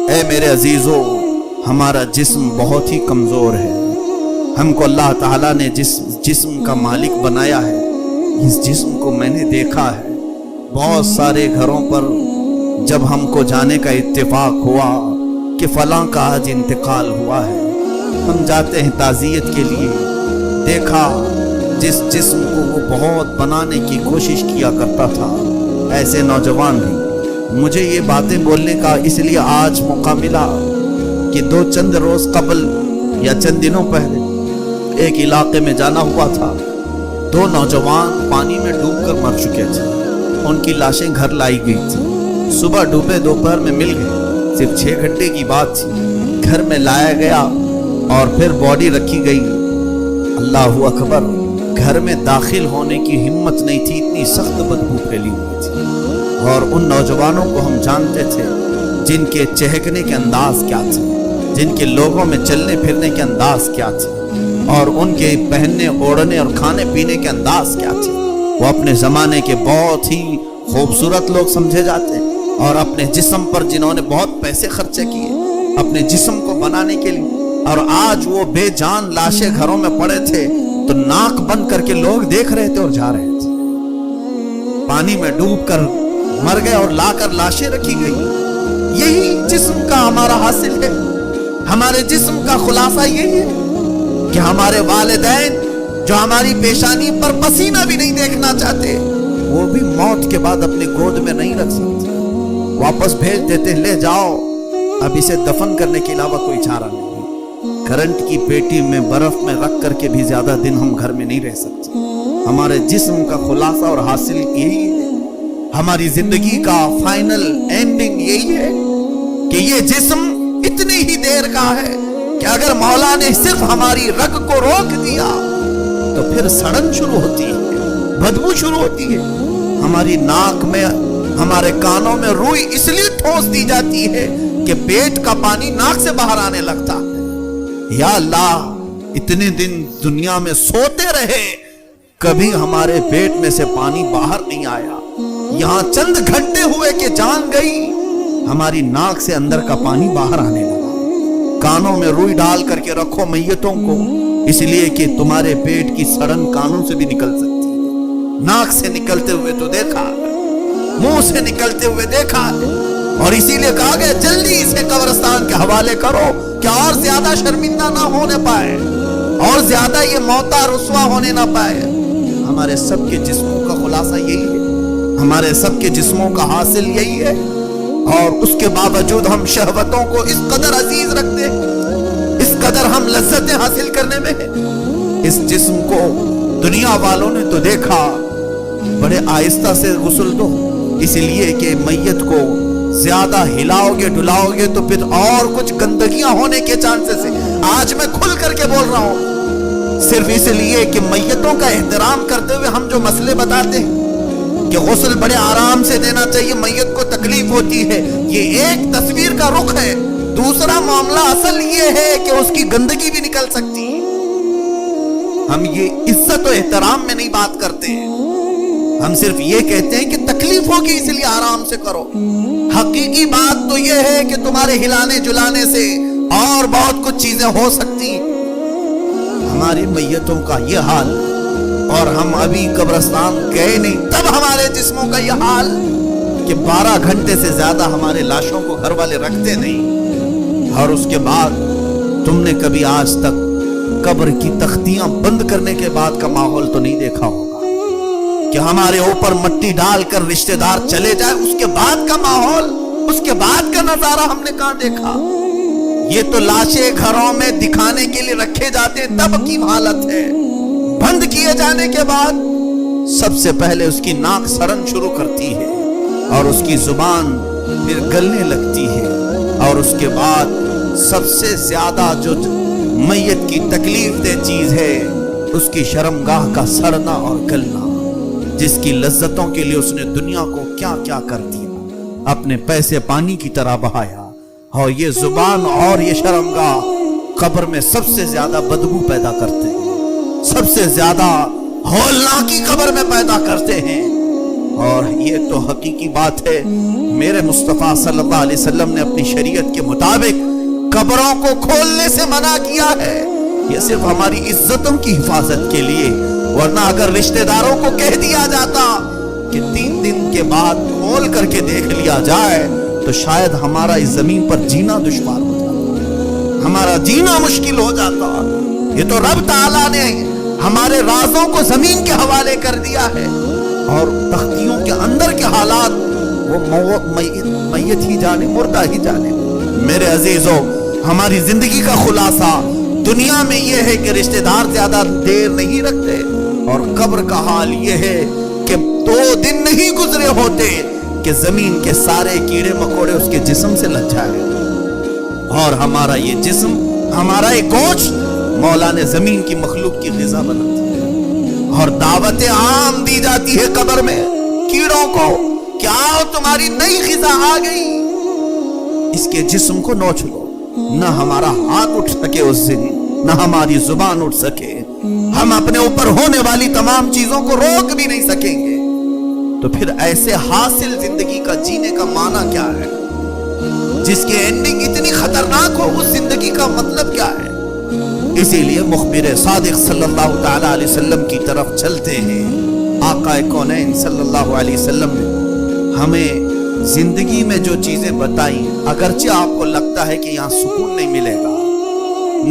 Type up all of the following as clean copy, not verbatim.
اے میرے عزیزو، ہمارا جسم بہت ہی کمزور ہے. ہم کو اللہ تعالیٰ نے جس جسم کا مالک بنایا ہے، اس جسم کو میں نے دیکھا ہے. بہت سارے گھروں پر جب ہم کو جانے کا اتفاق ہوا کہ فلاں کا آج انتقال ہوا ہے، ہم جاتے ہیں تعزیت کے لیے. دیکھا جس جسم کو وہ بہت بنانے کی کوشش کیا کرتا تھا، ایسے نوجوان بھی. مجھے یہ باتیں بولنے کا اس لیے آج موقع ملا کہ چند روز قبل یا چند دنوں پہلے ایک علاقے میں جانا ہوا تھا. 2 نوجوان پانی میں ڈوب کر مر چکے تھے. ان کی لاشیں گھر لائی گئی تھی. صبح ڈوبے دوپہر میں مل گئے. صرف 6 گھنٹے کی بات تھی. گھر میں لایا گیا اور پھر باڈی رکھی گئی. اللہ اکبر، گھر میں داخل ہونے کی ہمت نہیں تھی، اتنی سخت بدبو پھیلی ہوئی تھی. اور ان نوجوانوں کو ہم جانتے تھے جن کے چہکنے کے انداز کیا تھے، جن کے لوگوں میں چلنے پھرنے کے انداز کیا تھے، اور ان کے پہننے اوڑھنے اور کھانے پینے کے انداز کیا تھے. وہ اپنے زمانے کے بہت ہی خوبصورت لوگ سمجھے جاتے، اور اپنے جسم پر جنہوں نے بہت پیسے خرچے کیے اپنے جسم کو بنانے کے لیے، اور آج وہ بے جان لاشیں گھروں میں پڑے تھے تو ناک بند کر کے لوگ دیکھ رہے تھے اور جا رہے تھے. پانی میں ڈوب کر مر گئے اور لا کر لاشیں رکھی گئی. یہی جسم کا ہمارا حاصل ہے. ہمارے جسم کا خلاصہ یہی ہے کہ ہمارے والدین جو ہماری پیشانی پر پسینہ بھی نہیں دیکھنا چاہتے، وہ بھی موت کے بعد اپنے گود میں نہیں رکھ سکتے. واپس بھیج دیتے، لے جاؤ، اب اسے دفن کرنے کے علاوہ کوئی چارہ نہیں. کرنٹ کی پیٹی میں برف میں رکھ کر کے بھی زیادہ دن ہم گھر میں نہیں رہ سکتے. ہمارے جسم کا خلاصہ اور حاصل یہی ہے. ہماری زندگی کا فائنل اینڈنگ یہی ہے کہ یہ جسم اتنی ہی دیر کا ہے کہ اگر مولا نے صرف ہماری رگ کو روک دیا تو پھر سڑن شروع ہوتی ہے، بدبو شروع ہوتی ہے. ہماری ناک میں، ہمارے کانوں میں روئی اس لیے ٹھوس دی جاتی ہے کہ پیٹ کا پانی ناک سے باہر آنے لگتا ہے. یا اللہ، اتنے دن دنیا میں سوتے رہے، کبھی ہمارے پیٹ میں سے پانی باہر نہیں آیا. یہاں چند گھنٹے ہوئے کہ جان گئی، ہماری ناک سے اندر کا پانی باہر آنے لگا. کانوں میں روئی ڈال کر کے رکھو میتوں کو، اس لیے کہ تمہارے پیٹ کی سڑن کانوں سے بھی نکل سکتی ہے. ناک سے نکلتے ہوئے تو دیکھا، منہ سے نکلتے ہوئے دیکھا، اور اسی لیے کہا گیا جلدی اسے قبرستان کے حوالے کرو کہ اور زیادہ شرمندہ نہ ہونے پائے، اور زیادہ یہ موتا رسوا ہونے نہ پائے. ہمارے سب کے جسموں کا خلاصہ یہی ہے، ہمارے سب کے جسموں کا حاصل یہی ہے. اور اس کے باوجود ہم شہوتوں کو اس قدر عزیز رکھتے ہیں، اس قدر ہم لذتیں حاصل کرنے میں ہیں. اس جسم کو دنیا والوں نے تو دیکھا، بڑے آہستہ سے غسل دو، اس لیے کہ میت کو زیادہ ہلاؤ گے ڈلاؤ گے تو پھر اور کچھ گندگیاں ہونے کے چانسز ہیں. آج میں کھل کر کے بول رہا ہوں، صرف اس لیے کہ میتوں کا احترام کرتے ہوئے ہم جو مسئلے بتاتے ہیں کہ غسل بڑے آرام سے دینا چاہیے، میت کو تکلیف ہوتی ہے، یہ ایک تصویر کا رخ ہے. دوسرا معاملہ اصل یہ ہے کہ اس کی گندگی بھی نکل سکتی ہے. ہم یہ عزت و احترام میں نہیں بات کرتے ہیں، ہم صرف یہ کہتے ہیں کہ تکلیف ہوگی اس لیے آرام سے کرو. حقیقی بات تو یہ ہے کہ تمہارے ہلانے جلانے سے اور بہت کچھ چیزیں ہو سکتی ہیں. ہماری میتوں کا یہ حال، اور ہم ابھی قبرستان گئے نہیں تب ہمارے جسموں کا یہ حال کہ 12 گھنٹے سے زیادہ ہمارے لاشوں کو گھر والے رکھتے نہیں. اور اس کے بعد تم نے کبھی آج تک قبر کی تختیاں بند کرنے کے بعد کا ماحول تو نہیں دیکھا ہوگا کہ ہمارے اوپر مٹی ڈال کر رشتہ دار چلے جائے. اس کے بعد کا ماحول، اس کے بعد کا نظارہ ہم نے کہاں دیکھا. یہ تو لاشیں گھروں میں دکھانے کے لیے رکھے جاتے تب کی حالت ہے. بند کیے جانے کے بعد سب سے پہلے اس کی ناک سڑن شروع کرتی ہے، اور اس کی زبان پھر گلنے لگتی ہے، اور اس کے بعد سب سے زیادہ جو میت کی تکلیف دہ چیز ہے اس کی شرمگاہ کا سڑنا اور گلنا، جس کی لذتوں کے لیے اس نے دنیا کو کیا کیا کر دیا، اپنے پیسے پانی کی طرح بہایا. اور یہ زبان اور یہ شرمگاہ قبر میں سب سے زیادہ بدبو پیدا کرتے ہیں، سب سے زیادہ ہولناکی قبر میں پیدا کرتے ہیں. اور یہ تو حقیقی بات ہے. میرے مصطفیٰ صلی اللہ علیہ وسلم نے اپنی شریعت کے مطابق قبروں کو کھولنے سے منع کیا ہے، یہ صرف ہماری عزتوں کی حفاظت کے لیے، ورنہ اگر رشتہ داروں کو کہہ دیا جاتا کہ 3 دن کے بعد کھول کر کے دیکھ لیا جائے تو شاید ہمارا اس زمین پر جینا دشوار ہو جاتا، ہمارا جینا مشکل ہو جاتا۔ یہ تو رب تعالیٰ نے ہمارے رازوں کو زمین کے حوالے کر دیا ہے، اور تختیوں کے اندر کے حالات وہ میت ہی جانے، مردہ ہی جانے۔ میرے عزیزو، ہماری زندگی کا خلاصہ دنیا میں یہ ہے کہ رشتہ دار زیادہ دیر نہیں رکھتے، اور قبر کا حال یہ ہے کہ 2 دن نہیں گزرے ہوتے کہ زمین کے سارے کیڑے مکوڑے اس کے جسم سے لگ جائے، اور ہمارا یہ جسم، ہمارا یہ گوشت مولا نے زمین کی مخلوق کی غذا بنا دی، اور دعوت عام دی جاتی ہے قبر میں کیڑوں کو، کیا تمہاری نئی غذا آ گئی، اس کے جسم کو نوچ لو۔ نہ ہمارا ہاتھ اٹھ سکے اس دن، نہ ہماری زبان اٹھ سکے، ہم اپنے اوپر ہونے والی تمام چیزوں کو روک بھی نہیں سکیں گے۔ تو پھر ایسے حاصل زندگی کا جینے کا معنی کیا ہے، جس کی اینڈنگ اتنی خطرناک ہو؟ اس زندگی کا مطلب کیا ہے؟ اسی لیے مخبر صادق صلی اللہ تعالی علیہ وسلم کی طرف چلتے ہیں۔ آقا کونین صلی اللہ علیہ وسلم نے ہمیں زندگی میں جو چیزیں بتائیں، اگرچہ آپ کو لگتا ہے کہ یہاں سکون نہیں ملے گا،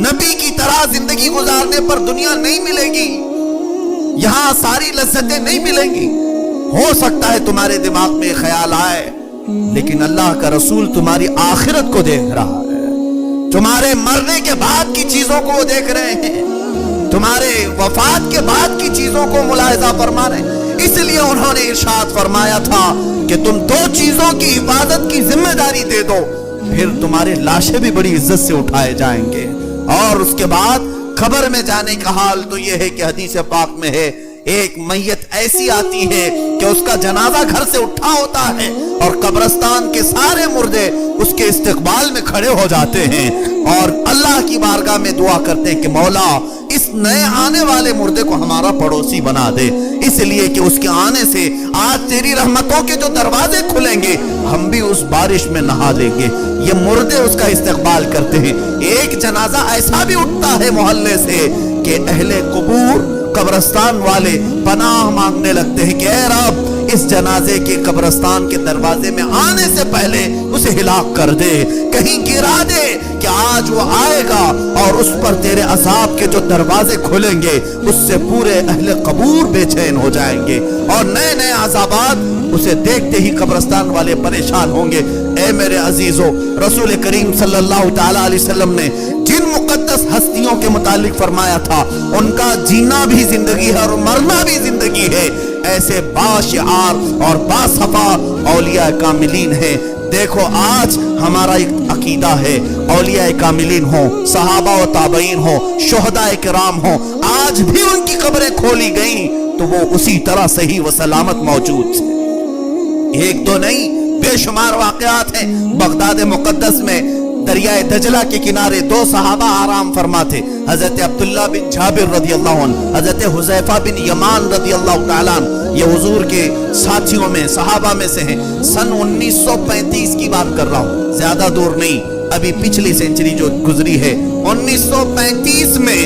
نبی کی طرح زندگی گزارنے پر دنیا نہیں ملے گی، یہاں ساری لذتیں نہیں ملیں گی، ہو سکتا ہے تمہارے دماغ میں خیال آئے، لیکن اللہ کا رسول تمہاری آخرت کو دیکھ رہا ہے، تمہارے مرنے کے بعد کی چیزوں کو وہ دیکھ رہے ہیں، تمہارے وفات کے بعد کی چیزوں کو ملاحظہ فرما رہے ہیں۔ اس لیے انہوں نے ارشاد فرمایا تھا کہ تم 2 چیزوں کی حفاظت کی ذمہ داری دے دو، پھر تمہارے لاشیں بھی بڑی عزت سے اٹھائے جائیں گے، اور اس کے بعد قبر میں جانے کا حال تو یہ ہے کہ حدیث پاک میں ہے، ایک میت ایسی آتی ہے کہ اس کا جنازہ گھر سے اٹھا ہوتا ہے، اور قبرستان کے سارے مردے اس کے استقبال میں کھڑے ہو جاتے ہیں، اور اللہ کی بارگاہ میں دعا کرتے ہیں کہ مولا اس نئے آنے والے مردے کو ہمارا پڑوسی بنا دے، اس لیے کہ اس کے آنے سے آج تیری رحمتوں کے جو دروازے کھلیں گے، ہم بھی اس بارش میں نہا لیں گے۔ یہ مردے اس کا استقبال کرتے ہیں۔ ایک جنازہ ایسا بھی اٹھتا ہے محلے سے کہ اہل قبور، قبرستان والے پناہ مانگنے لگتے ہیں کہ اے رب، اس جنازے کے قبرستان کے دروازے میں آنے سے پہلے اسے ہلاک کر دے، کہیں گرا دے کہ آج وہ آئے گا اور اس پر تیرے عذاب کے جو دروازے کھلیں گے اس سے پورے اہل قبور بے چین ہو جائیں گے، اور نئے نئے عذابات اسے دیکھتے ہی قبرستان والے پریشان ہوں گے۔ اے میرے عزیزو، رسول کریم صلی اللہ تعالی علیہ وسلم نے جن مقدس ہستیوں کے متعلق فرمایا تھا ان کا جینا بھی زندگی ہے اور مرنا بھی زندگی ہے، ایسے باشعار اور باصفا اولیاء کاملین ہیں۔ دیکھو آج ہمارا ایک عقیدہ ہے، اولیاء کاملین ہوں، صحابہ و تابعین ہوں، شہداء کرام ہوں، آج بھی ان کی قبریں کھولی گئیں تو وہ اسی طرح صحیح و سلامت موجود ہیں۔ ایک دو نہیں، بے شمار واقعات ہیں۔ بغداد مقدس میں دریائے دجلہ کے کنارے 2 صحابہ آرام فرماتے، حضرت عبداللہ بن جابر رضی اللہ عنہ، حضرت حذیفہ بن یمان رضی اللہ تعالیٰ عنہ، یہ حضور کے ساتھیوں میں، صحابہ میں سے ہیں۔ سن 1935 کی بات کر رہا ہوں، زیادہ دور نہیں، ابھی پچھلی سینچری جو گزری ہے، 1935 میں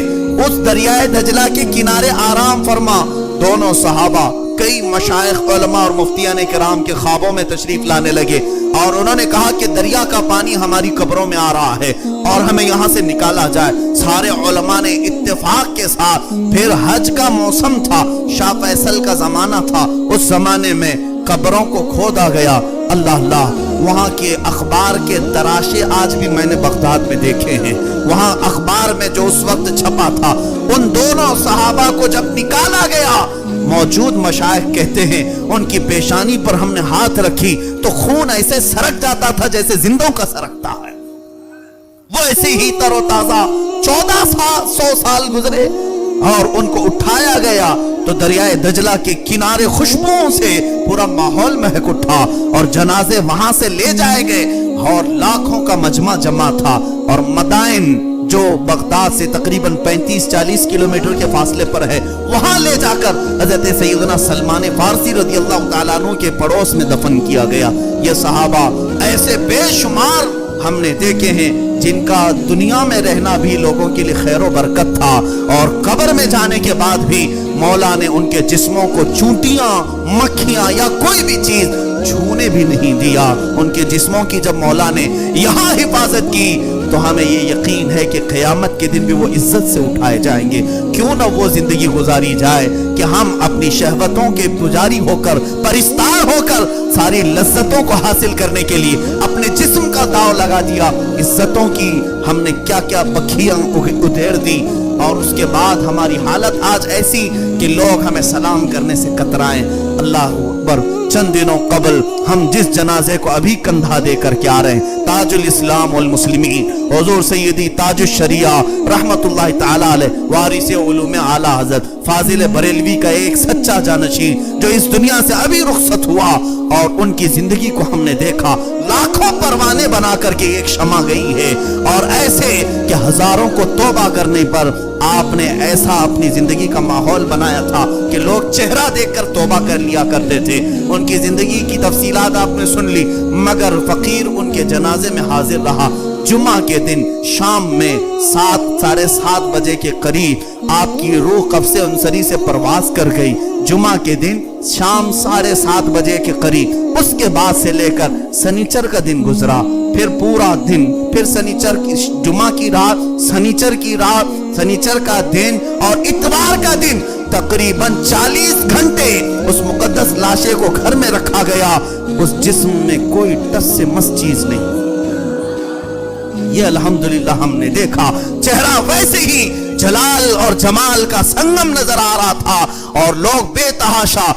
اس دریائے دجلہ کے کنارے آرام فرما دونوں صحابہ کئی مشائخ، علماء اور مفتیان کرام کے خوابوں میں تشریف لانے لگے، اور انہوں نے کہا کہ دریا کا پانی ہماری قبروں میں آ رہا ہے اور ہمیں یہاں سے نکالا جائے۔ سارے علماء نے اتفاق کے ساتھ، پھر حج کا موسم تھا، شاہ فیصل کا زمانہ تھا، اس زمانے میں قبروں کو کھودا گیا۔ اللہ اللہ، وہاں کے اخبار کے تراشے آج بھی میں نے بغداد میں دیکھے ہیں۔ وہاں اخبار میں جو اس وقت چھپا تھا، ان دونوں صحابہ کو جب نکالا گیا، موجود مشائخ کہتے ہیں ان کی پیشانی پر ہم نے ہاتھ رکھی تو خون ایسے سرک جاتا تھا جیسے زندوں کا سرکتا ہے، وہ ایسے ہی تر و تازہ۔ 1400 سال گزرے اور ان کو اٹھایا گیا تو دریائے دجلہ کے کنارے خوشبوؤں سے پورا ماحول مہک اٹھا، اور جنازے وہاں سے لے جائے گئے، اور لاکھوں کا مجمع جمع تھا، اور مدائن جو بغداد سے تقریباً 35-40 کلومیٹر کے فاصلے پر ہے، وہاں لے جا کر حضرت سیدنا سلمان فارسی رضی اللہ تعالیٰ عنہ کے پڑوس میں دفن کیا گیا۔ یہ صحابہ ایسے بے شمار ہم نے دیکھے ہیں جن کا دنیا میں رہنا بھی لوگوں کے لیے خیر و برکت تھا، اور قبر میں جانے کے بعد بھی مولا نے ان کے جسموں کو چونٹیاں، مکھیاں یا کوئی بھی چیز چھونے بھی نہیں دیا۔ ان کے جسموں کی جب مولا نے یہاں حفاظت کی تو ہمیں یہ یقین ہے کہ قیامت کے دن بھی وہ عزت سے اٹھائے جائیں گے۔ کیوں نہ وہ زندگی گزاری جائے کہ ہم اپنی شہوتوں کے پجاری ہو کر، پرستار ہو کر، ساری لذتوں کو حاصل کرنے کے لیے اپنے جسم کا داؤ لگا دیا۔ عزتوں کی ہم نے کیا کیا بکھیاں ادھیڑ دی، اور اس کے بعد ہماری حالت آج ایسی کہ لوگ ہمیں سلام کرنے سے کترائیں۔ اللہ اکبر! چند دنوں قبل ہم جس جنازے کو ابھی کندھا دے کر کے آ رہے ہیں، تاج الاسلام والمسلمین حضور سیدی تاج الشریعہ رحمت اللہ تعالی علیہ، وارث علوم اعلیٰ حضرت فاضل بریلوی کا ایک سچا جانشین جو اس دنیا سے ابھی رخصت ہوا، اور ان کی زندگی کو ہم نے دیکھا، لاکھوں پروانے بنا کر کے ایک شمع گئی ہے، اور ایسے کہ ہزاروں کو توبہ کرنے پر آپ نے ایسا اپنی زندگی کا ماحول بنایا تھا کہ لوگ چہرہ دیکھ کر توبہ کر لیا کرتے تھے۔ ان کی زندگی کی تفصیلات آپ نے سن لی، مگر فقیر ان کے جنازے میں حاضر رہا۔ جمعہ کے دن شام میں 7-7:30 بجے کے قریب آپ کی روح قبض انصری سے پرواز کر گئی۔ جمعہ کے دن شام 7:30 بجے کے قریب، اس کے بعد سے لے کر سنیچر کا دن گزرا، پھر پورا دن، پھر سنیچر کی جمعہ کی رات، سنیچر کی رات، سنیچر کا دن اور اتوار کا دن، تقریباً 40 گھنٹے اس مقدس لاشے کو گھر میں رکھا گیا۔ اس جسم میں کوئی ٹس سے مس چیز نہیں۔ یہ الحمدللہ ہم نے دیکھا، چہرہ ویسے ہی جلال اور جمال کا سنگم نظر آ رہا تھا، اور لوگ بے تحاشا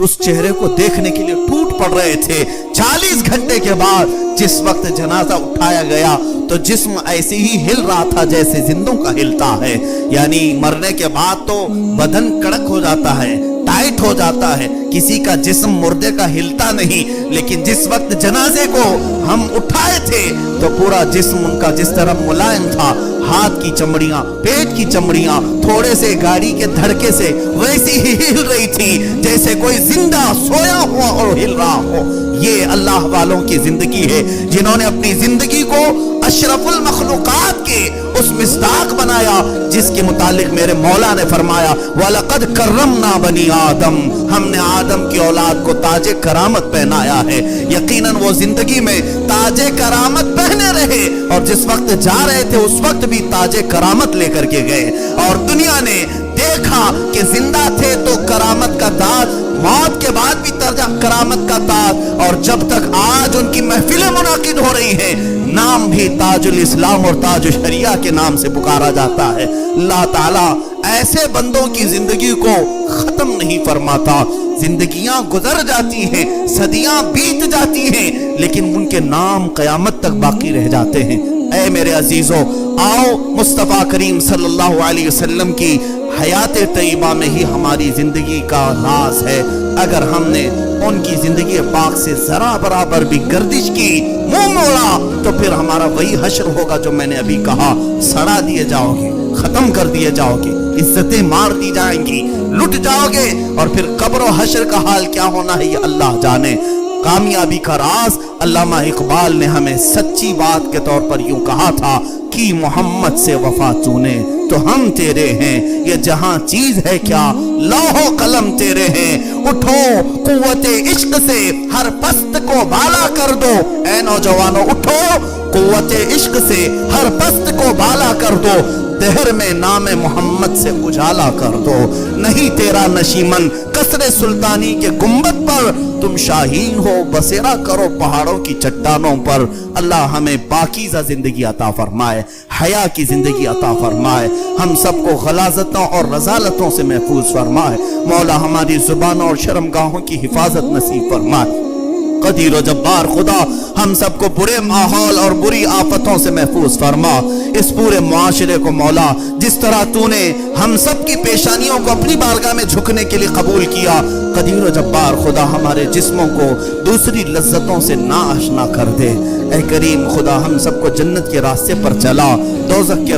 اس چہرے کو دیکھنے کے لیے ٹوٹ پڑ رہے تھے۔ 40 گھنٹے کے بعد جس وقت جنازہ اٹھایا گیا تو جسم ایسے ہی ہل رہا تھا جیسے زندوں کا ہلتا ہے، یعنی مرنے کے بعد تو بدن کڑک ہو جاتا ہے، ٹائٹ ہو جاتا ہے، کسی کا جسم مردے کا ہلتا نہیں، لیکن جس وقت جنازے کو ہم اٹھائے تھے تو پورا جسم ان کا جس طرح ملائم تھا، ہاتھ کی چمڑیاں، پیٹ کی چمڑیاں تھوڑے سے گاڑی کے دھڑکے سے ویسی ہی ہل رہی تھی جیسے کوئی زندہ سویا ہوا اور ہل رہا ہو۔ یہ اللہ والوں کی زندگی ہے جنہوں نے اپنی زندگی کو اشرف المخلوقات کے اس مصداق بنایا جس کے متعلق میرے مولا نے فرمایا وَلَقَدْ كَرَّمْنَا بَنِي آدم، ہم نے آدم کی اولاد کو تاج کرامت پہنایا ہے۔ یقیناً وہ زندگی میں تاج کرامت پہنے رہے، اور جس وقت جا رہے تھے اس وقت بھی تاج کرامت لے کر کے گئے، اور دنیا نے دیکھا کہ زندہ تھے تو کرامت کا تاج، موت کے بعد بھی کرامت کا تاج، اور جب تک آج ان کی محفلیں منعقد ہو رہی ہیں نام بھی تاج الاسلام اور تاج الشریعہ کے نام سے پکارا جاتا ہے۔ اللہ تعالیٰ ایسے بندوں کی زندگی کو ختم نہیں فرماتا۔ زندگیاں گزر جاتی ہیں، صدیاں بیت جاتی ہیں، لیکن ان کے نام قیامت تک باقی رہ جاتے ہیں۔ اے میرے عزیزو، آؤ مصطفیٰ کریم صلی اللہ علیہ وسلم کی حیات طیبہ میں ہی ہماری زندگی کا راز ہے۔ اگر ہم نے ان کی زندگی پاک سے ذرا برابر بھی گردش کی، منہ موڑا، تو پھر ہمارا وہی حشر ہوگا جو میں نے ابھی کہا، سڑا دیے جاؤ گے، ختم کر دیے جاؤ گے، عزتیں مار دی جائیں گی، لٹ جاؤ گے، اور پھر قبر و حشر کا حال کیا ہونا ہے یہ اللہ جانے۔ کامیابی کا راز علامہ اقبال نے ہمیں سچی بات کے طور پر یوں کہا تھا کہ محمد سے وفا تونے تو ہم تیرے ہیں، یہ جہاں چیز ہے کیا لوح و قلم تیرے ہیں، اٹھو قوت عشق سے ہر پست کو بالا کر دو۔ اے نوجوانوں اٹھو، قوت عشق سے ہر پست کو بالا کر دو، دہر میں نام محمد سے اجالا کر دو۔ نہیں تیرا نشیمن قصر سلطانی کے گنبد پر، تم شاہین ہو بسیرا کرو پہاڑوں کی چٹانوں پر۔ اللہ ہمیں پاکیزہ زندگی عطا فرمائے، حیا کی زندگی عطا فرمائے، ہم سب کو غلاظتوں اور رذالتوں سے محفوظ فرمائے۔ مولا ہماری زبانوں اور شرمگاہوں کی حفاظت نصیب فرمائے۔ قدیر و جبار خدا ہم سب کو برے ماحول اور بری آفتوں سے محفوظ فرما. اس پورے معاشرے کو مولا جس طرح تو نے ہم سب کی پیشانیوں کو اپنی بارگاہ میں جھکنے کے لیے قبول کیا، قدیر و جبار خدا ہمارے جسموں کو دوسری لذتوں سے نا آشنا کر دے. اے کریم خدا ہم سب کو جنت کے راستے پر چلا، دوزخ کے